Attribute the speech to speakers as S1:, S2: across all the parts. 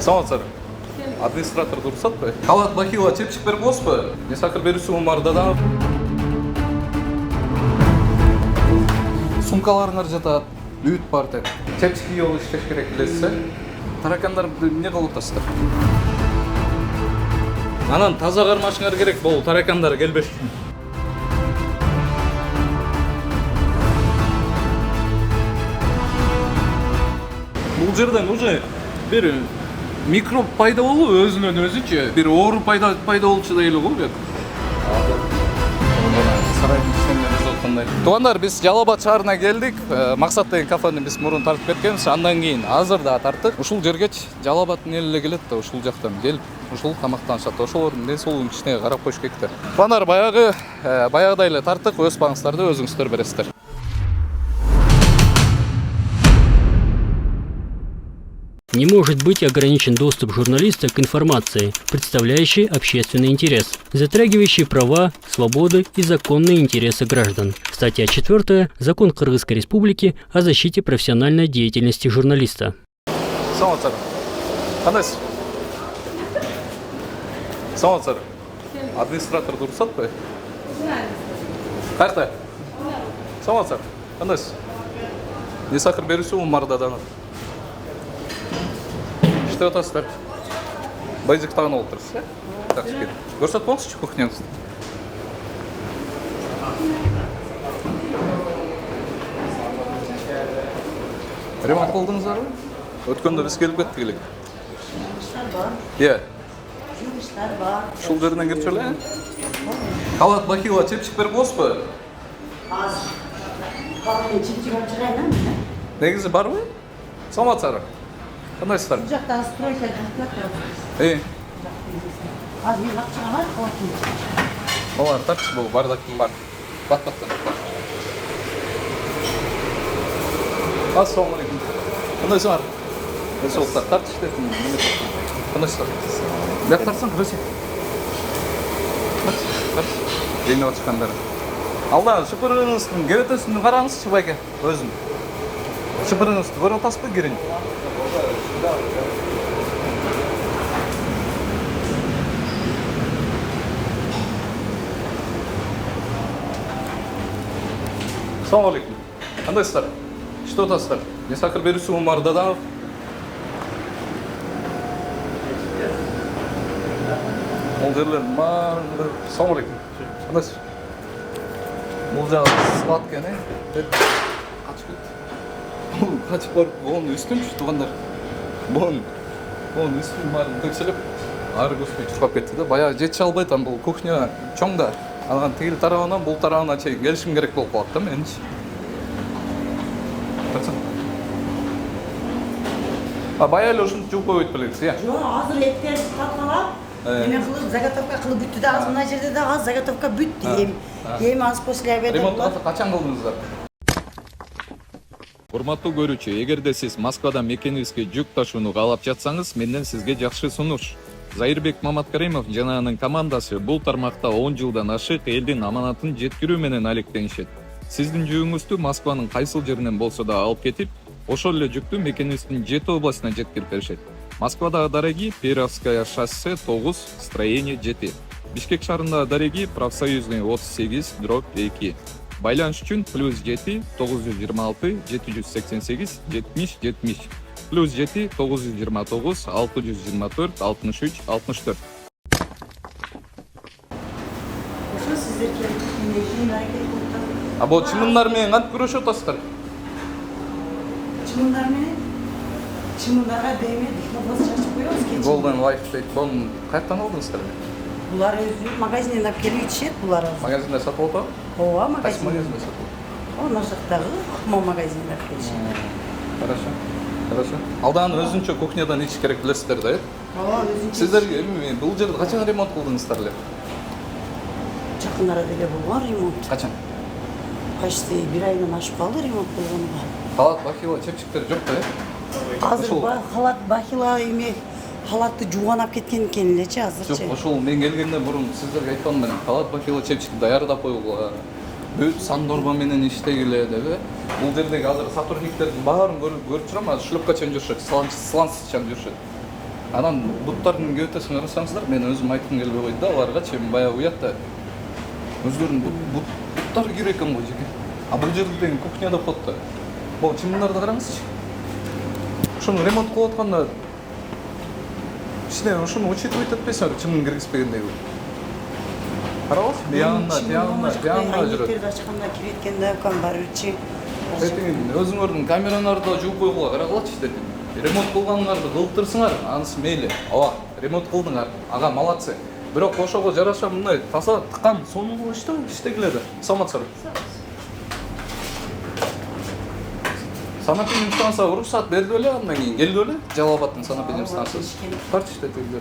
S1: Саламатсыздар. Администратор дұрысат қой. Халат бахила чепчик беріп болсыз ба? Не сақыр берісуім бар даданып. Сумкаларыңар жатады, үйт бар тек. Чепчик үй ол іштеш керек білесіз. Таракандар не қылып отырсыздар? Анан таза қармашыңар керек, бұл таракандар келбеш. Бұл жерден уже bir mikrob пайда болу өзүнөн өзүчө бир оору пайда болчу да эле го бу. Туугандар, биз Жалал-Абад шаарына келдик. Максат деген кафени биз мурун тартып кеткенбиз. Андан кийин азыр да тарттык. Ушул жерге Жалал-Абадтын эли эле келет да, ушул жактан келип, ушул тамактанышат. Ошолордун ден соолугун кичине карап коюш керек да. Туугандар, баягыдай эле тарттык. Өз багыңыздарды өзүңүздөр бересиздер.
S2: Не может быть ограничен доступ журналиста к информации, представляющей общественный интерес, затрагивающей права, свободы и законные интересы граждан. Статья 4. Закон Кыргызской Республики о защите профессиональной деятельности журналиста.
S1: Саламатсыздар. Администратор дұрысат қой? Қайырта? Саламатсыздар. Қандайсыз? Не сақыр берісуім бар даданып. Что это старт? Бейзик тағын олып тұрсыз, так спит. Көрсет болсыз кухняңызды? Ремонт қылдыңыздар ма? Өткенде біз келіп кеттік елек.
S3: Жұмыстар бар.
S1: Е?
S3: Жұмыстар бар.
S1: Шул жерінен кеп шөлі? Халат бахила чепчик беріп болсыз ба?
S3: Аз. Қалмен чепчик ашырайын, ма?
S1: Негізі бар ма? Саламатсыздар. Қандайсыздар?
S3: Бұл жақтағы стройка жақтағы. Аз мен ақшаға бар, қалатын.
S1: Олар тартшы бұл, бардақын бар. Бат-баттан бар. Ассалаумалейкум. Қандайсыздар? Солықтар, тартшы детін. Қандайсыздар? Бәк тартсан, күресе. Тартшы. Жейін отшықандар. Алда, шыпырыңыздың керетесін қараңызшы байке, өзін. Шыпырыңызды көріп отасыз ба керен? Assalamu alaikum. Қандайсыздар? Что отасыздар? Не сақыр берісуім бар даданып. Ол жерлер бар. Assalamu alaikum. Қандайсыздар? Бұл жағы сладкий, не? Қачып кетті. Бұл қачып барып, оның үстін туғандар. Оның үстін барын төкселеп, ары көспей тұрқап кетті да. Баяғы жетші албайтын бұл кухня чоң да. Алған тегіл тарауынан бұл тарауына келішім керек болып қалады да меніңше. Тұрсын. Баяғы әлі ұшын жуып қойып білесіз, иә?
S3: Жоқ, азыр еттер қатқалап, неме қылып, заготовка қылып бүтті да, аз мына жерде да аз заготовка бүтті. Ем аз после обеда.
S1: Ремонт қачан қылдыңыздар?
S4: Урматтуу көрүүчү, эгерде сиз Москвадан мекенибизге жүк ташууну каалап жатсаңыз, менден сизге жакшы сунуш. Зайырбек Маматкаримов жана анын командасы бул тармакта 10 жылдан ашык элдин аманатын жеткирүү менен алектенишет. Сиздин жүгүңүздү Москванын кайсыл жеринен болсо да алып кетип, ошол эле жүктү мекенибиздин 7 областына жеткирип беришет. Москвадагы дареги Перовская шоссе 9, строение 7. Бишкек шаарындагы дареги Профсоюзный 38/2. Байланыш үчүн +7 926 788 70 70 +7 929 624 63 64.
S3: Ошо сиздер келип, мендеки аракет кылып.
S1: Бұл чымындар менен кантип күрөшүп атасыздар?
S3: Чымындар менен? Чымындарға дейме дипломат шашып коебуз кечин.
S1: Golden Life дейт. Бұны каяктан алдыңыздар?
S3: Булар өзү магазинден алып келип ичишет, булар.
S1: Магазинде сатып отур?
S3: Ооба,
S1: Кайсы
S3: магазин.
S1: магазинде сатып?
S3: Ана жактагы Акмол магазинде алып келишет.
S1: Хорошо. Алдан өзүнчө кухнядан ичиш керек билесиздер да, э?
S3: Ооба, өзүнчө.
S1: Сиздер бул жерде качан ремонт кылдыңыздар эле?
S3: Жакындара деле болгон ремонт.
S1: Качан?
S3: Почти 1 айдан ашып калды ремонт болгонуга.
S1: Халат бахила чепчиктер жок да, э?
S3: Азыр халат бахила эме халатты жууган алып кеткен экен элечи азырчы.
S1: Жок, ошол мен келгенден мурун сиздерге айткам мен. Халат бахила чепчикти даярдап койгула. Бүт сандорба менен иштегиле деп, э? Бул жердеги азыр сотрудниктердин баарын көрүп турам, шлюпка чейин жүрүшөт, сланцчан жүрүшөт. Анан буттардын кебетесин карасаңыздар, мен өзүм айткым келбей койду да аларга, чейин баягы уят да. Өздөрүнүн буттары кир экен го жеке. А бул жерде деген кухняда коет да. Могу чымындарды караңызчы. Ошону ремонт кылып атканда ичине ошону учитывать этпейсиңер, чымын киргизбегендей. Карабыз, биягында жүрөт.
S3: Айнектерди ачканда кирип кеткенде кам барычы.
S1: Тетиң өзүңөрдүн камераңарды жууп койгула карагылачы тетиң. Ремонт кылганыңарды кылыптырсыңар, анысы мейли. Ооба, ремонт кылдыңар. Ага, молодцы. Бирок ошого жараша мындай таза тыккан сонун кылып иштегиле. Саламатсызбы? Санапиним станция уруксат берди эле, андан кийин келди эле. Жалал Абадтын санапиним станциясы. Карчы иштетилген.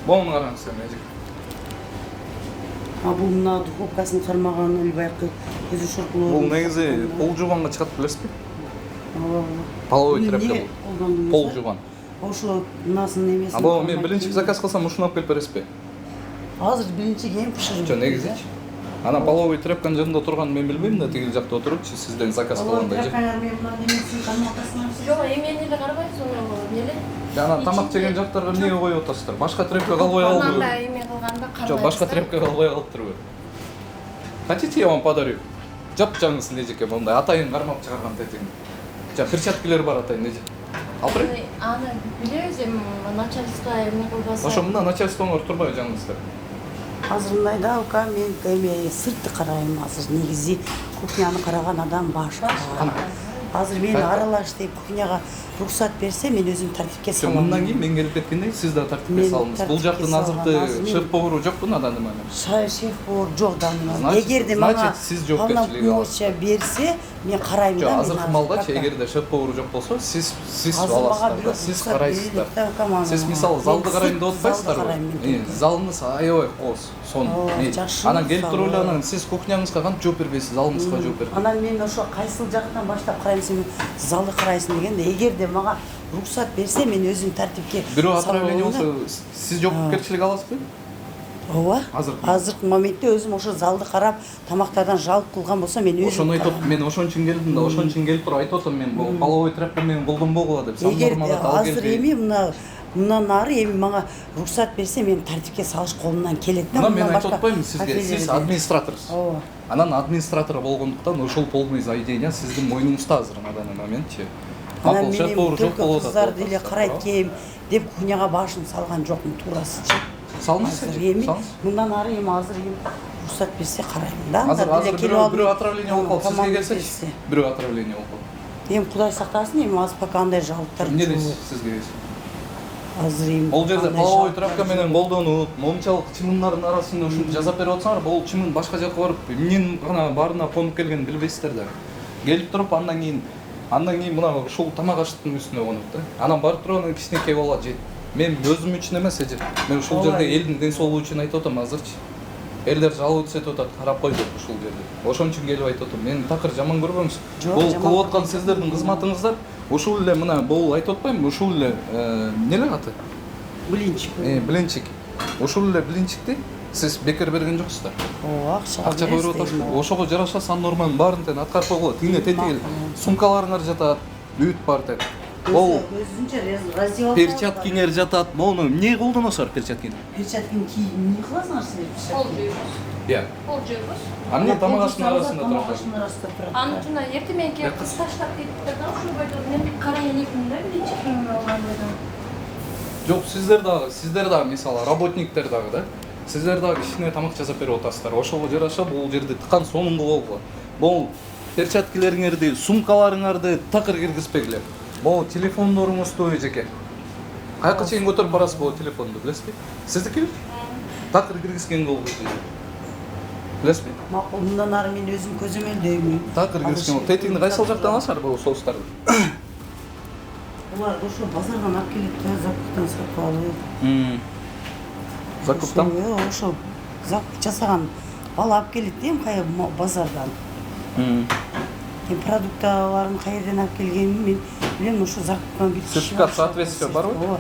S1: Болуну караңыз эми.
S3: А бул мына духовкасын кармаган эле баягы көзү шуркулуу.
S1: Бул негизи пол жууганга чыгат, билесизби? Половой тряпка бул. Пол жууган.
S3: Ошо мынасын эмесин.
S1: Або мен биринчи заказ кылсам ушуну алып келип бересизби?
S3: Азыр биринчи кем пиширип.
S1: Жо негизичи. Анан половой тряпканын жанында турганын мен билбейм да, тигил жакта отурупчу сизден заказ кылганда.
S3: Тряпкалар мен мына эмесин кармакасына.
S5: Жок, эмени эле карабайсыз, эмеле.
S1: Анан тамак жеген жактарга эмне коюп атасыздар? Башка тряпка калбай
S5: Анан
S1: алды.
S5: да эме кылганда карабайсыз.
S1: Жок, башка тряпка калбай калыптырбы? Хотите, я вам подарю? Жап-жаңыз нежеке, мындай атайын кармап чыгарган тетиң. Жа перчаткалар бар атайын неже. Алып берейин.
S5: Аны билебиз эми начальство эме кылбаса.
S1: Ошо мына начальствоңор турбайбы жаңыңыздар?
S3: Азыр мындай да ука мен эме сыртты карайм азыр негизи кухняны караган адам башка. Азыр мен аралаш деп кухняга рухсат берсе мен өзүм тартипке салам.
S1: Мындан кийин мен келип кеткенде сиз да тартипке салыңыз. Бул жактын азыркы шеф-повару жокпу надан эмне?
S3: Шеф-повар жок да. Эгерде мага
S1: сиз жоопкерчилик аласыз.
S3: берсе мен карайм да.
S1: Жок, азыркы малдачы эгерде шеф-повару жок болсо, сиз аласыздар да, сиз карайсыздар. Сиз мисалы залды карайм деп атпайсыздарбы? Залыңыз аябай кооз, сонун. Анан келип туруп эле анан сиз кухняңызга кантип жооп бербейсиз, залыңызга жооп берип.
S3: Анан мен ошо кайсыл жактан баштап карайм, сен залды карайсың дегенде, эгерде мага рухсат берсе мен өзүм тартипке
S1: бирөө отравление болсо, сиз жоопкерчилик аласызбы?
S3: Ооба. Азыркы моментте өзүм ошо залды карап, тамактардан жалп кылган болсо мен өзүм.
S1: Ошону айтып, мен ошон үчүн келдим да, ошон үчүн келип туруп айтып атам, мен бул половой тряпка менен колдонбогула деп.
S3: Эгерде азыр эми мындан ары эми мага рухсат берсе мен тартипке салыш колумдан келет да.
S1: Мен айтып атпаймынбы сизге, сиз администраторсуз.
S3: Ооба.
S1: Анан администратор болгондуктан ошол полный заведение сиздин мойнуңузда азыр на данный моментчи.
S3: Анан мен только кыздарды эле карайт кем деп кухняга башын салган жокмун туурасычы.
S1: Салыңыз
S3: эми мындан ары эми азыр эми рухсат берсе карайм да.
S1: Азыр бирөө отравление болуп калып сизге келсечи. Бирөө отравление болуп калып.
S3: Эми Кудай сактасын, эми азыр пока андай жалыптар.
S1: Эмне дейсиз сизге?
S3: Азыр эми
S1: Бул жерде половой тряпка менен колдонуп, момунчалык чымындардын арасында ушуну жасап берип атсаңар, бул чымын башка жака барып, эмненин гана баарына конуп келгенин билбейсиздер да. Келип туруп андан кийин мына ушул тамак аштын үстүнө конуп да. Анан барып туруп анан кичинекей бала жейт. Мен өзүм үчүн эмес, мен ушул жерде элдин ден соолугу үчүн айтып атам азырчы. Элдер жалообат этип атат, карап кой деп ушул жерде. Ошон үчүн келип айтып атам. Мен такыр жаман көрбөңүз. Бул кылып аткан сиздердин кызматыңыздар, ушул эле мына бул айтып атпаймынбы, ушул эле эмне аты?
S3: Блинчик.
S1: Блинчик. Ушул эле блинчикти сиз бекер берген жоксуздар.
S3: Ооба,
S1: акча берип атасыздар. Ошого жараша сан норманын баарын тең аткарып койгула. Тигине тетиги сумкаларыңар жатат, бүт бар тең. Ол
S3: өзүнчө раздевалка.
S1: Перчаткиңер жатат. Мону эмне колдоносуңар перчаткини?
S3: Перчаткини кийип эмне кыласыңар силер?
S5: Пол жуйбуз.
S1: Иә.
S5: Пол жуйбуз.
S1: Эмне тамак аштын арасында
S3: турат?
S5: Аны жана эртең мененки кыз таштап кетиптир да, ушул бойдо мен карай элекмин да, блинчикин алган бойдо.
S1: Жок, сиздер дагы мисалы работниктер дагы да. Сиздер дагы кичине тамак жасап берип атасыздар. Ошого жараша бул жерде тыккан сонун болгула. Бул перчаткилериңерди, сумкаларыңарды такыр киргизбегиле. Бул телефондоруңузду эжеке. Каяка чейин көтөрүп барасыз бул телефонду, билесизби? Сиздикиби? Такыр киргизген болду. Билесизби?
S3: Макул, мындан ары мен өзүм көзөмөлдөймүн.
S1: Такыр киргизген болду. Тетигини кайсыл жактан аласыңар бул соустарды?
S3: Булар ошо базардан алып келет да, закуптан сатып алып.
S1: Закуптан?
S3: Ошо закуп жасаган бала алып келет дейм, кая базардан. Продукталарын кайерден алып келгенин мен билем, ошо закуптан бүт.
S1: Сертификат соответствия барбы?
S3: Ооба.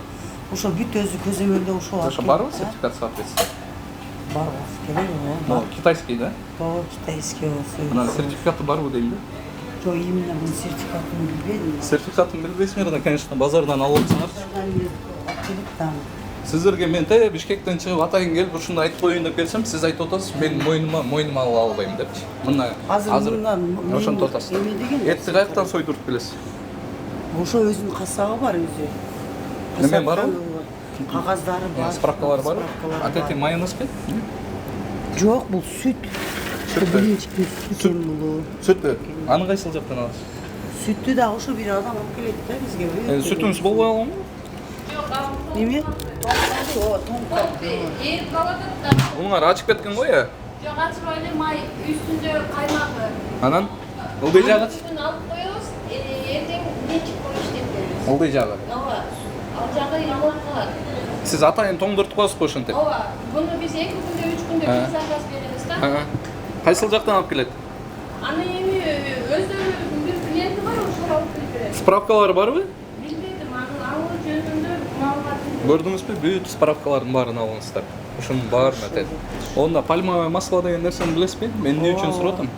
S3: ошо бүт өзү көзөмөлдөө ошол
S1: Ошо барбы сертификат соответствие?
S3: барбыз керек
S1: Ну,
S3: ооба.
S1: китайский, да?
S3: Ооба, китайский болсо.
S1: Мына сертификаты барбы дейли да?
S3: Жок, именно бул сертификатын билбедим.
S1: Сертификатын билбейсиңер да, конечно, базардан алып атсаңар.
S3: Келип там.
S1: Сиздерге мен Бишкектен чыгып атайын келип ушунду айтып коеюн деп келсем, сиз айтып атасыз, мен мойнума ала албайм депчи. Мына
S3: Азыр
S1: ошентип атасыз.
S3: эме деген
S1: Этти каяктан сойдуруп келесиз?
S3: ошо өзүнүн касабы бар өзү.
S1: Неме барбы?
S3: Кагаздары бар.
S1: Справкалар барбы?
S3: Справкалар
S1: А эти майонезби?
S3: Жок, бул сүт.
S1: Сүт.
S3: Биринчи сүт бул.
S1: Сүтпү? Аны кайсыл жактан аласыз?
S3: Сүттү да ошо бир адам алып келет да бизге.
S1: Сүтүңүз болбой калганбы?
S3: Неме?
S5: Eri kaladın da.
S1: Bunlar açıp ketken koy ya.
S5: Yok açıp öyle may üstünde kaymağı.
S1: Anan? Ildıy jağı.
S5: Üstüne alıp koyuyoruz. Erden geçip konuş demiyoruz.
S1: Ылдый jağı.
S5: Ova. Alacağı yağlar kalır.
S1: Siz atayın тоңдыртып коесуз го ушинтип?
S5: Ova. Bunu biz 2 günde 3 günde bir zakaz veririz da.
S1: Кайсыл жактан алып келет?
S5: Ana yemi özü bir klienti var o şuraya alıp götürüyor.
S1: Справкалары барбы?
S5: Bilmedim anı jönünde malumatını.
S1: Көрдүңүзбү? Бүт справкалардын баарын алыңыздар. Ушунун баарын атет. Онда пальмовый масло деген нерсени билесизби? Мен эмне үчүн сурап атам?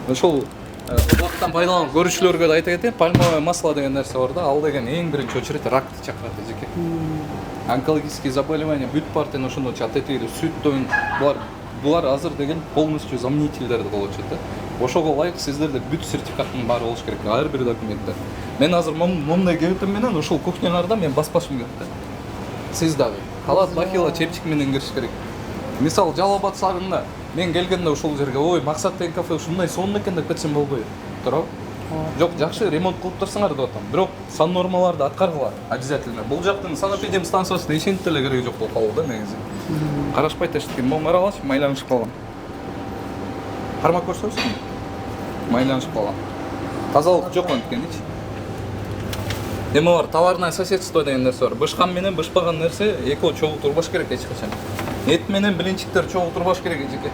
S1: Ошол убакыттан пайдаланып көрүүчүлөргө да айта кетейин, пальмовый масло деген нерсе бар да, ал деген эң биринчи очередь ракты чакырат эжеке. Онкологические заболевания бүт партияны ошондо чатетири, сүттөн булар азыр деген полностью заменительдерди болуп атат да. Ошого ылайык сиздерде бүт сертификаттын баары болуш керек, ар бир документте. Мен азыр момундай кебетим менен ошол кухняларда мен баспашым керек да. Сиз дагы калат бахила чепчик менен кириш керек. Мисалы Жалал Абад шаарында мен келгенде ошол жерге ой Максат деген кафе ушундай сонун экен деп кетсем болбойбу. Туурабы? Жок, жакшы ремонт кылып турсаңар деп атам. Бирок сан нормаларды аткаргыла обязательно. Бул жактын санэпидемстанциясына ишенип деле кереги жок болуп калды да негизи. Карашпайт эштекен, могу каралачы майланышып калган. Кармап көрсөңүз. Майланышып калган. Тазалык жок анткеничи. Эме бар, товарное соседство деген нерсе бар. Бышкан менен бышпаган нерсе экөө чогуу турбаш керек эч качан. Эт менен блинчиктер чогуу турбаш керек эжеке.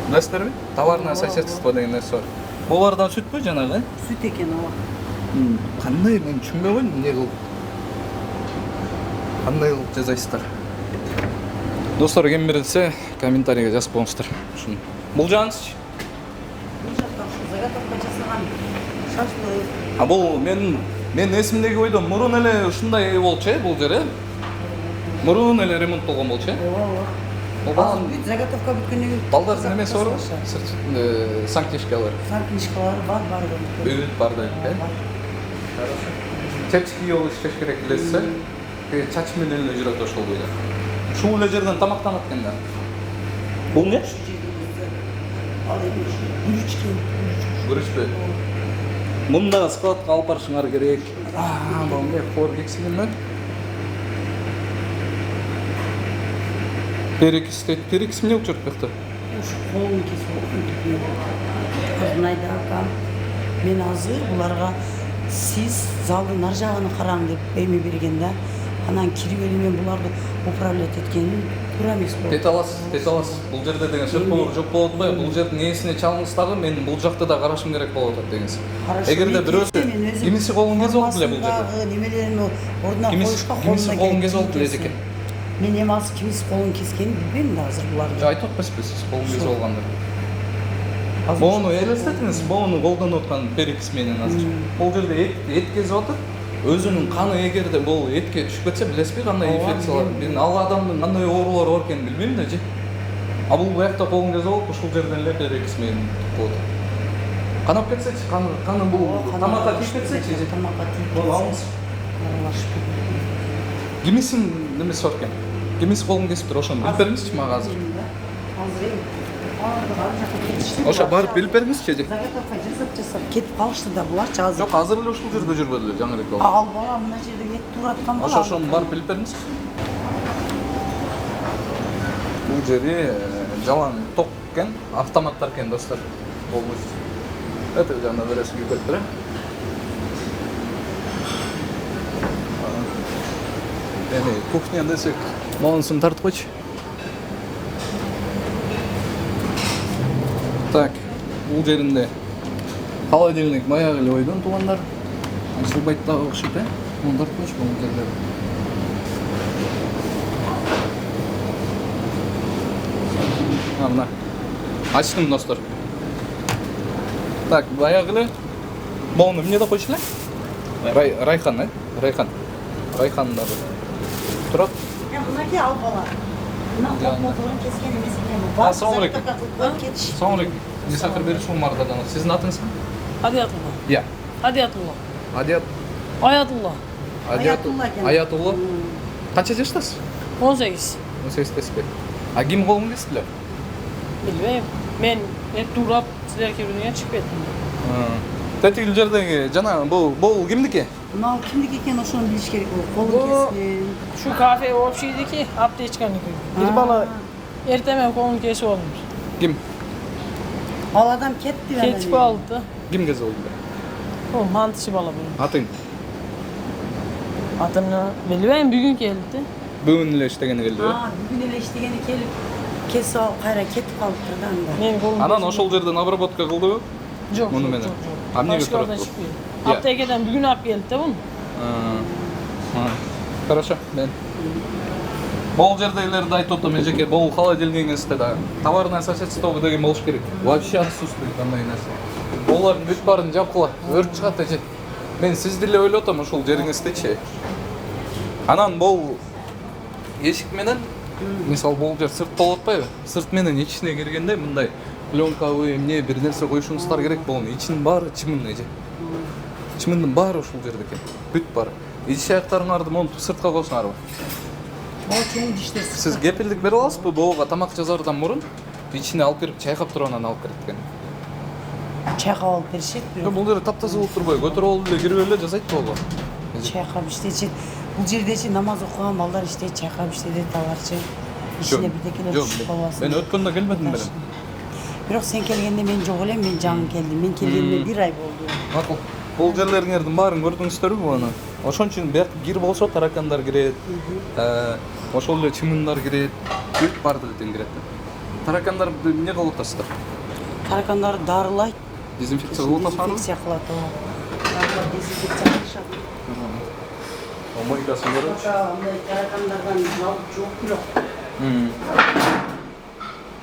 S1: Билесиздерби? Товарное соседство деген нерсе бар. Булардан сүтпү жанагы?
S3: Сүт экен ооба.
S1: Кандай мен түшүнбөй койдум эмне кылып. Кандай кылып жасайсыздар? Достор, кем берилсе комментарийге жазып коюңуздар. Ушуну. Бул жагыңызчы?
S3: Бул жакта заготовка жасаган шашлык.
S1: А бул мен эсимдеги ойдон мурун эле ушундай болчу бул жер. Мурун эле ремонт болгон болчу.
S3: Ооба. Азыр бүт заготовка бүткөндөн кийин
S1: Балдардын эмеси барбы? Санкишкалар.
S3: Санкнижкалары бар.
S1: Бүт бар дейт, э? Чечки болуш керек билесиз, чач менен эле жүрөт ошол бойдо. Ушул эле жерден тамактанат экендер. Бул эмне?
S3: Ал эми
S1: Көрүшпү. Мында складка алып барышыңар керек. Бул эмне? Хлор гексилинби? Перекис эмне болуп жүрөт бакта?
S3: ушу колун кесип Кырнайда акам, мен азыр буларга сиз залдын ар жагын караң деп эме берген да. Анан кирип эле мен буларды управлять эткеним туура эмес болду.
S1: Тете аласыз. Бул жерде деген шырпоо жок болот атпайбы? Бул жердин ээсине чалыңыз дагы мен бул жакты да карашым керек болуп атат дегенсиз. Эгерде бирөөсү кимиси колун кесип алып эле бул жерде.
S3: Немелерин ордуна коюшка
S1: кимиси колун кесип алып эле эжеке.
S3: Мен эми азыр кимиси колун кескенин билбейм да азыр буларды.
S1: Айтып атпайсызбы сиз колун кесип алгандыр? Мону элестетиңиз, мону колдонуп аткан перекис менен азыр. Бул жерде эт кесип атат. Өзүнүн каны эгерде бул этке түшүп кетсе, билесизби кандай инфекциялар? Мен ал адамдын кандай оорулары бар экенин билбейм да же. А бул буякта колун кесип алып, ушул жерден эле перекис менен кылып атат. Канап кетсечи, каны бул тамакка тийип кетсечи же.
S3: Тамакка тийип
S1: Бул алыңыз. Кимисин немеси бар экен? Кимиси колун кесиптир, ошону билип бериңизчи мага азыр.
S3: Азыр
S1: Ошо барып билип бериңизчи же.
S3: заготовка жасап кетип калышты да буларчы азыр.
S1: Жок, азыр эле ушул жерде жүрбөдүлөр, жаңы эле болду.
S3: Ал бала мына жерде эт тураткан бала.
S1: Ошону барып билип бериңизчи. Бул жери жалаң ток экен, автоматтар экен достор. Полностью. Это жана бересиз көтөрүп. Эми кухня десек, монусун тартып койчу. Так, бул жеринде холодильник баягы эле ойдон туугандар. Ашылбайт дагы окшойт, э? Муну тартып койчу бул жерде. Мына. Ачтым, достор. Так, баягы Боуну эмне деп койчу эле? Райхан, Райхан. Райхан да турат.
S3: Мынаки ал бала. Мына колмоторун кескен эмес экен.
S1: Ассалам алейкум.
S3: Кетиш.
S1: Ассалам алейкум. Мисафир беришим Мардадан. Сиздин атыңыз ким?
S6: Адиятулла.
S1: Я.
S6: Адиятулла.
S1: Адият.
S6: Аятулла.
S3: Аятулла экен.
S1: Аятулла. Канча жаштасыз?
S6: 18.
S1: 18-тесизби? А ким колун кесиптилер?
S6: Билбейм. Мен турап силер кирүүгө чыгып кеттим.
S1: Тетигил жердеги жана бул кимдики?
S3: Мына кимдики экен ошону билиш керек. Колун кескен.
S6: Şu kafe общийдики, аптечканики. Бир бала эртемен колун кесип алды.
S1: Ким?
S3: Ал адам кетти бе.
S6: Кетип алды.
S1: Ким кесип алды?
S6: О, мантышы бала бул.
S1: Атың?
S6: Атымны билбейм, бүгүн келди.
S1: Бүгүн эле иштегени келди.
S3: Бүгүн эле иштегени келип кесип алып кайра кетип калыптыр да анда.
S6: Мен колум.
S1: Анан ошол жерден обработка кылдыбы?
S6: Жок.
S1: Муну менен. А эмнеге турат бул?
S6: Аптекеден бүгүн алып келди да буну.
S1: Хорошо, мен. Бул жердегилерди айтып атам, эжеке, бул холодильнигиңизде да товарное соседство деген болуш керек. Вообще отсутствует андай нерсе. Олардын бүт баарын жапкыла, өрт чыгат эже. Мен сизди эле ойлоп атам ушул жериңиздечи. Анан бул эшик менен мисалы бул жер сырт болуп атпайбы? Сырт менен ичине киргенде мындай пленкабы эмне бир нерсе коюшуңуздар керек болгон. Ичинин баары чымын эже. Чымындын баары ушул жерде экен. Бүт баары. Ич аяктарыңарды монтуп сыртка койсуңарбы?
S3: Ол чоң иштер.
S1: Сиз кепилдик бере аласызбы? Буга тамак жазардан мурун ичине алып кирип чайкап туруп анан алып кирет экен.
S3: Чайкап алып беришет бирок.
S1: Бул жер таптаза болуп турбайбы? Көтөрүп алып эле кирип эле жасайт болго.
S3: Чайкап иштечи. Бул жердечи намаз окуган балдар иштейт, чайкап иштейт аларчы. Ичине бирдекелер түшүп калбасын.
S1: Мен өткөндө келмедим белем.
S3: Бирок сен келгенде мен жок элем, мен жаңы келдим. Мен келгениме 1 ай болду.
S1: Макул. Бул жерлериңердин баарын көрдүңүздөрбү буну? Ошон үчүн бияк кир болсо таракандар кирет. Ошол эле чымындар кирет. Бүт баары делден кирет. Таракандар эмне кылып атасыздар?
S3: Таракандарды дарылайт.
S1: Дезинфекция кылып атасызбы?
S3: Дезинфекция кылат. Таракандар дезинфекция кылышат.
S1: Мойкасын көрөчү.
S3: Андай таракандардан жалып жок бирок.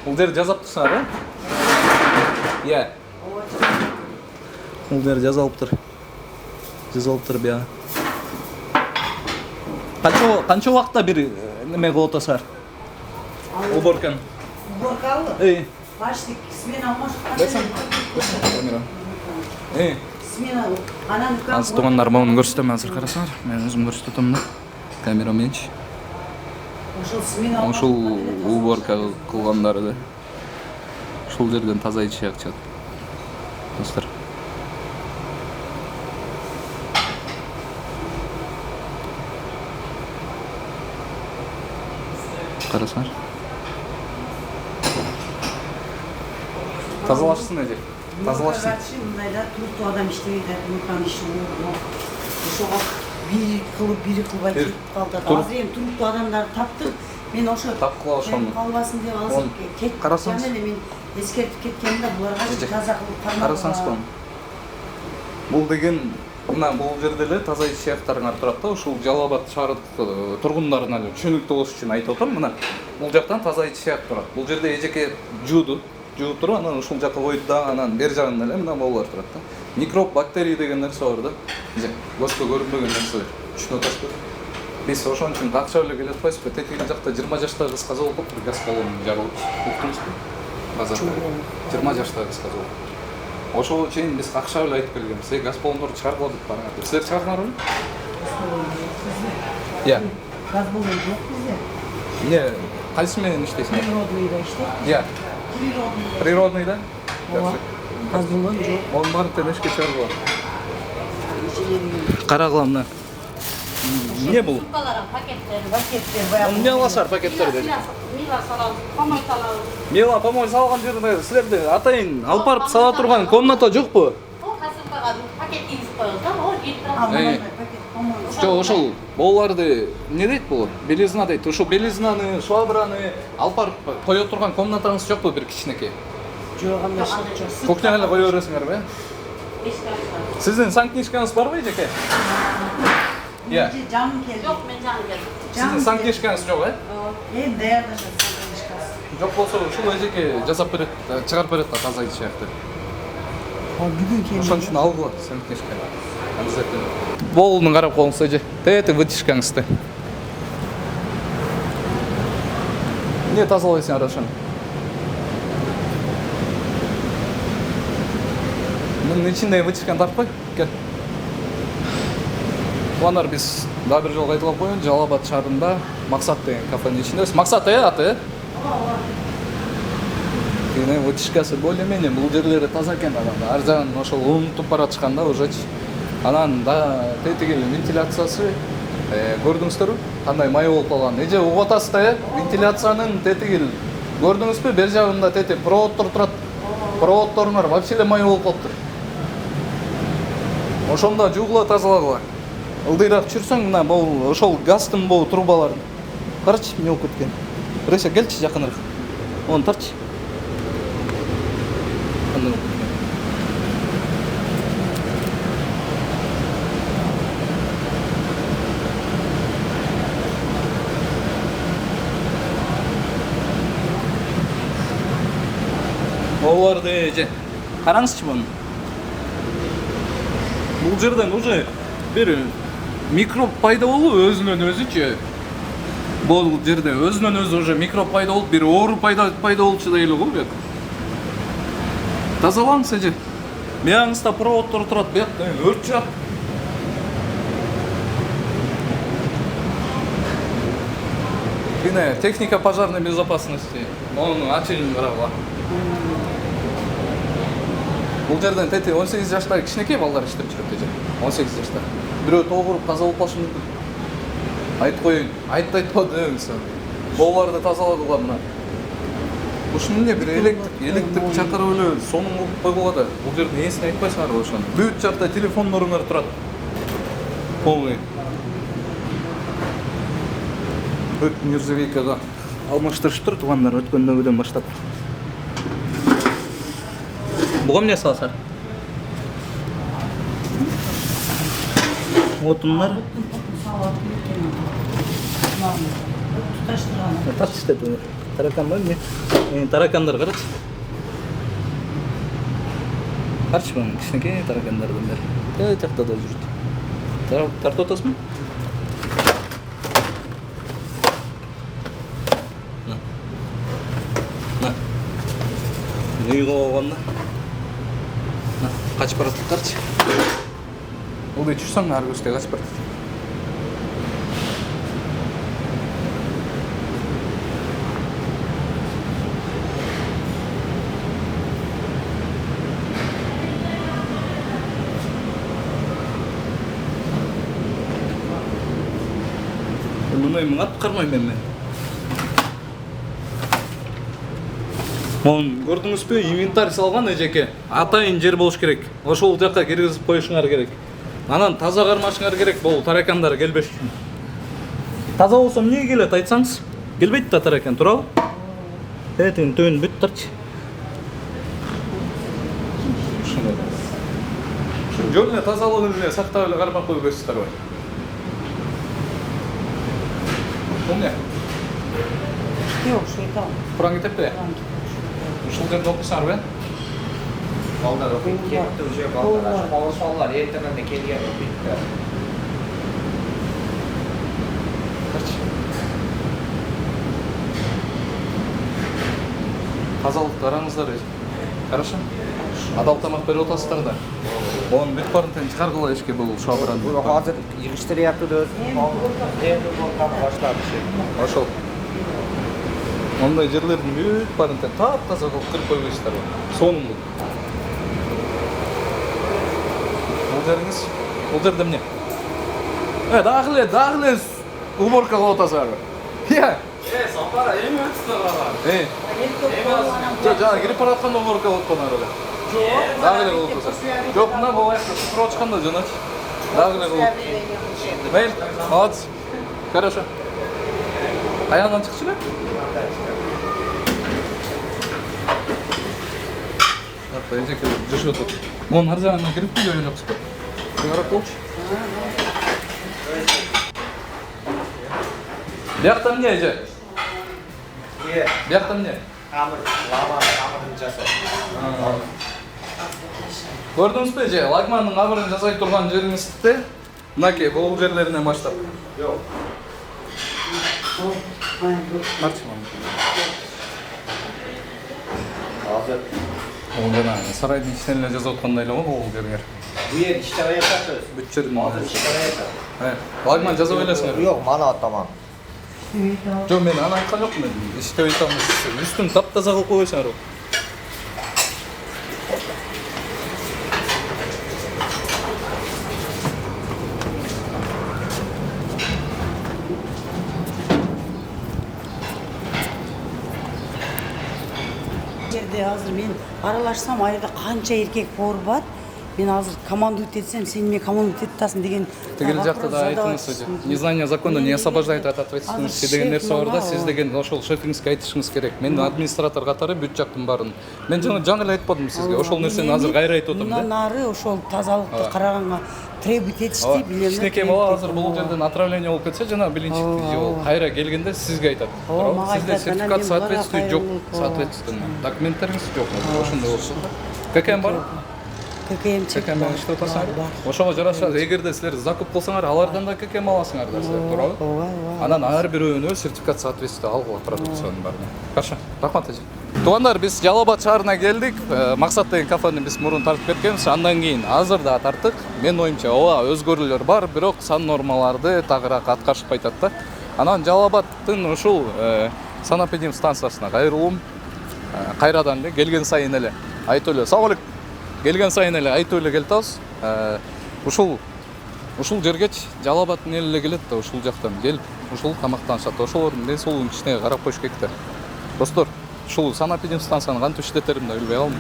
S1: Бул жер жазаптырсыңар, Иә. Бул жер жазалыптыр. Жазалыптыр бия. Канча убакытта бир неме кылып атасызар? Уборканы.
S3: Уборкалы? Баштык смена алмашып
S1: Камера.
S3: смена анан
S1: Аз туугандар муну көрсөтөм азыр карасаңар. Мен өзүм көрсөтөп атам да. Камераменчи.
S3: ошол смена
S1: Ошол уборка кылгандары да. Ушул жерден таза ич аяк чыгат. Достор. Карасаңар. Тазалашсын эже. Тазалашсын.
S3: мындайда туруктуу адам иштебейт, муркан иши болду. Ошого бири кылбай кетип калды. Азыр эми туруктуу адамдарды таптык. Мен ошо
S1: Тапкыла ошону.
S3: калбасын деп алсам кетип.
S1: Карасаңыз.
S3: Жана эле мен эскертип кеткенмин да буларга таза кылып
S1: Карасаңыз коң. Бул деген мына бул жерде эле таза ич аяктарыңар турат да. Ушул Жалал Абад шаары тургундарына эле түшүнүктүү болуш үчүн айтып атам. Мына бул жактан таза ич аяк турат. Бул жерде эжеке жууду туруп анан ушул жакка койду да, анан бер жагында эле мына балдар турат да. Микроб, бактерия деген нерсе бар да. Көзгө көрүнбөгөн нерселер. Түшүнүп атасызбы? Биз ошон үчүн какча эле келип атпайсызбы? Тетиги жакта 20 жаштагы кыз каза болуп калыптыр, газ баллонун жарылып. Уктуңузбу? Базарда 20 жаштагы кыз каза болуп. Ошого чейин биз какча эле айтып келгенбиз. Газ баллондорду чыгаргыла деп барыңар. Силер чыгардыңарбы? Иә.
S3: Газ баллон жок бизде.
S1: Эмне, кайсы менен иштейсиңер?
S3: Природныйда иштейт.
S1: Иә. Природный да? Жакшы.
S3: Газ баллон жок.
S1: Onun bari teneşke çarpı. Karagıla mı? Ne bu?
S5: Paketleri.
S1: Ne alasar paketleri dedi?
S5: Mila salalım, pamoy salalım.
S1: Meva pamoy salgan жерде силерде атайын алып барып сала турган комната жоқ бу?
S5: O kasırgaga paket iyiz koyuyoruz ama o getirip
S1: Жо, ошол боларды не дейт бул? Белизна дейт. Ошо белизнаны, швабраны алып барып кое турган комнатаңыз жокпу бир кичинекей?
S3: Жок, андай шарт жок.
S1: Кухняга эле кое бересиңерби? Сиздин санкнижкаңыз барбы, эжеке? Иә.
S3: Жаным келди.
S5: Yok ben canım geldim.
S1: Сиздин сантехникаңыз жок, э?
S3: Эми даярдашат сантехникасы.
S1: Жок болсо ушул эжеке жасап берет, чыгарып берет да таза сыяктуу.
S3: Бүгүн келди.
S1: Ошон үчүн алгыла сантехника. Обязательно. Болдун карап коюңуз эже. Тети вытяжкаңызды. Не тазалайсың арашан. Мунун ичинде вытяжканы тартып кой. Кел. Уланар биз дагы бир жолу кайталап коеюн. Жалал Абад шаарында Максат деген кафенин ичиндебиз. Максат аты? Кene вытяжкасы более-менее бул жерлери таза экен анан ар жагын ошол унутуп баратышканда уже анан да тетигил вентиляциясы көрдүңүздөрбү кандай май болуп калган. Эже угуп атасыз да, вентиляциянын тетигил көрдүңүзбү? Бер жагында тети проводдор турат. Проводдоруңар вообще эле май болуп калыптыр. Ошондо жуугула тазалагыла. Ылдыйраак жүрсөң мына бул ошол газдын бул трубаларын. Карачы эмне болуп кеткен. Рыша келчи жакыныраак. Оны тарчы. Оларды эже караңызчы буну. Бул жерден уже бир микроб пайда болуп өзүнөн өзүчү. Бул жерде өзүнөн өзү уже микроб пайда болуп бир оору пайда болчу эле го бек. Тазалаңыз эже. Мыяңызда проводдор турат, бuyакта өрт чыгат. Кene техника пожарной безопасности. Onu açın карагыла. Бул жерден тети 18 жаштагы кичинекей балдар иштеп жүрөт эже. 18 жашта. Бирөө тогуруп каза болуп калышы мүмкүн. Айтып коеюн, айтпады деңиз. Боларды тазалагыла мына. Ушуну эмне бир электрик чакырып эле сонун кылып койгула да. Бул жерде эсин айтпайсыңар ошону. Бүт жакта телефондоруңар турат. Полный. Бүт нержавейкага алмаштырыштыр туугандар өткөн нөбөдөн баштап. Буга эмне саласар? Отундар. Тартышты бу. Таракан бар эмне? Таракандар карачы. Карчы бун кичинекей таракандардын бери. Жакта да жүрүт. Тартып атасызбы? Үйгө болгондо. Качып барат карчы. Ылдый жүрсөң ар көзгө качып барат. Муну эми аткармайм мен. Мон көрдүңүзбү? Инвентарь салган эжеке. Атайын жер болуш керек. Ошол жакка киргизип коюшуңар керек. Анан таза кармашыңар керек, бул таракандар келбеш үчүн. Таза болсо эмне келет айтсаңыз? Келбейт да таракан, туурабы? Этин төбүн бүт тарчы. Жөн эле тазалыгын эле сактап эле кармап коюп берсиңерби? Эмне?
S3: Жок, шейтан.
S1: Куран кетепти? Ушул жерде окуйсыңарбы?
S7: Балдар окуйт кетти уже балдар. Балдар эртеңнен келген окуйт.
S1: Тазалык караңыздар. Хорошо? Адал тамак берип атасыздар да. Онун бүт барын чыгаргыла эшке бул шабыран.
S7: Бул азыр йыгыштырыяты да өзү баштады.
S1: Ошол. Ондай жерлердин бүт барын тап-таза кылып кырып койбойсуздар. Сонун бул. Бул жерде эмне? Дагы эле уборка кылып атасызарбы?
S7: Сапара эми өтсүңөр.
S1: Жана кирип баратканда уборка кылып аткандар эле. Жок. Дагы эле кылып атасыз. Жок, мына бул аякта сыпырып чыкканда жаначы. Дагы эле кылып. Мейл, молодец. Хорошо. Аягынан чыкчу эле? Эжеке жашып атат. Монун ар жагына кирип көргөн жоксузбу? Карап болчу. Бияқта эмне эже? Бияқта эмне?
S7: Камыр, лама, камырын жасап.
S1: Көрдүңүзбү эже? Лагмандын кабырын жасай турган жериңизде мынакей бул жерлеринен баштап.
S7: Yok. Hazır.
S1: Ол жана сарайдын ичинен эле жазып аткандай эле го бул жерлер.
S7: Bu yer işleme yapacağız.
S1: Бүт жердин
S7: Hazır işleme yapacağız.
S1: Лагман жазып элесиңер.
S7: Yok, bana tamam.
S1: Жок, мен аны айткан жокмун мен. Иштеп айтамыз. Үстүн таптаза кылып койсоңор.
S3: жерде азыр мен аралашсам айда канча эркек борбат. Мен азыр командовать етсем, сен мен командовать етасың деген.
S1: Тигил жакта да айтыңыз эже. Незнание закона не освобождает от ответственности деген нерсе бар да. Сиз деген ошол шефиңизге айтышыңыз керек. Мен администратор катары бүт жактын барын. Мен жаңы эле айтпадым сизге. Ошол нерсени азыр кайра айтып атам да.
S3: Мындан ары ошол тазалыкты караганга требовать етишти, билем.
S1: Кичинекей бала азыр бул жерден отравление болуп кетсе, жана билинчиктүү же ол кайра келгенде сизге айтат. Сизде сертификат соответствий жок, соответственно. Документтериңиз жок. Ошондой болсо. ККМ бар? ККМ иштеп атасыңар. Ошого жараша, эгерде силер закуп кылсаңар, алардан да ККМ аласыңар да силер, туурабы? Анан ар бирөөнө сертификат соответствия алгыла продукциянын баарына. Хорошо. Рахмат эже. Туугандар, биз Жалал Абад шаарына келдик. Максат деген кафени биз мурун тартып кеткенбиз. Андан кийин азыр да тарттык. Менин оюмча, ооба, өзгөрүүлөр бар, бирок сан нормаларды тагыраак аткарышпай атат да. Анан Жалал Абадтын ушул санэпидемстанциясына кайрылуум. Кайрадан эле келген сайын эле айтып эле. Салам алейкум. Келген сайын эле айтып эле келатабыз. Ушул жергечи Жалал Абадтын эли эле келет да, ушул жактан келип, ушул камактанышат. Ошолордун ден соолугун кичине карап коюш керек да. Достор, ушул санэпидемстанцияны кантип иштетеримди да билбей калдым.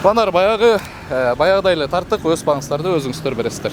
S1: Банар баягыдай эле тарттык, өз багыңыздарды өзүңүздөр бересиздер.